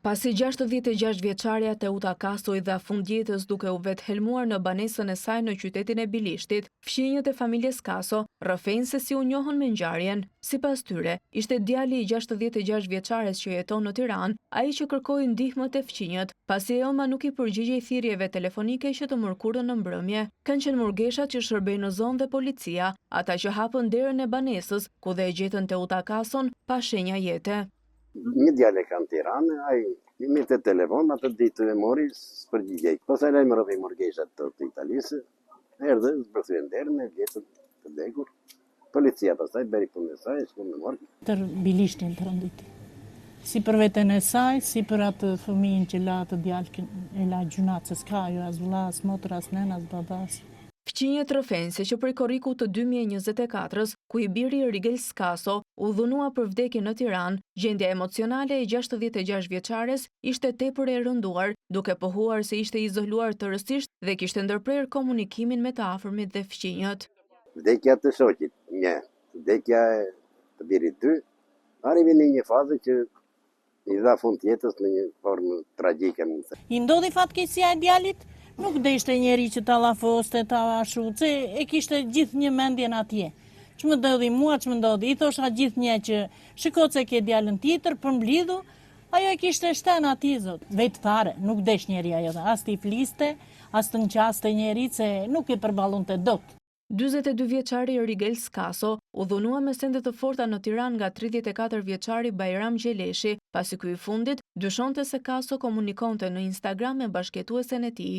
Pasi 66 vjeçarja Teuta Kasoj dha fundjetës duke u vetë helmuar në banesën e saj në qytetin e Bilishtit, fqinjët e familjes Kaso rrëfejnë se si u njohën me ngjarjen. Sipas tyre, ishte djali i 66 vjeçares që jeton në Tiranë, ai që kërkoi ndihmë te fqinjët, pasi Elma nuk i përgjigjej thirrjeve telefonike që të mërkurën në mbrëmje. Kanë qenë murgeshat që shërbejnë në zonë dhe policia, ata që hapën derën e banesës, ku dhe e gjetën Teuta Kason pa shenja jete. Një djale kanë Tiranë, ai i mirë të telefon, atë ditë e mori, së përgjigjej. Pastaj ai më rëvi murgeshat të Italisë, erdhe, zbërthyen derën e vjetën të vdekur. Policia pastaj bëri punën e saj, shkon në morg. Tër Bilishtin të rënditi. Si për veten e saj, si për atë fëmijën që la të djalë e la gjunat, se s'ka jo as vëlla, as motër, as nena, as babas. Fqinjët rrëfejnë se që prej korriku të 2024-s, ku i biri Rigel Skaso u dhunua për vdekje në Tiranë, gjendja emocionale e 66 vjeçares ishte tepër e rënduar, duke pohuar se ishte izoluar tërësisht dhe kishte ndërprer komunikimin me të afërmit dhe fqinjët. Vdekja të shoqit, vdekja e të birit ty, arrivi në një fazë që i dha fund jetës në një formë tragjike, mund të them. I ndodhi fatkeqësia e djalit? Nuk deshte njeri që ta lafoste, ta ashut, se e kishte gjithë një mendjen atje. Që më ndodhi mua, që më ndodhi, i thosha gjithë një që shikot se ke djalën tjetër, për mblidhu, ajo e kishte shten ati, zot. Vetë fare, nuk desh njeri ajo, as t'i fliste, as të nqaste njeri, se nuk e përballon të dot. 42 vjeçari Rigel Skaso u dhunua me sende të forta në Tiranë nga 34 vjeçari Bajram Gjeleshi, pasi ky i fundit dyshonte se Kaso komunikonte në Instagram me bashkëtuesen e tij.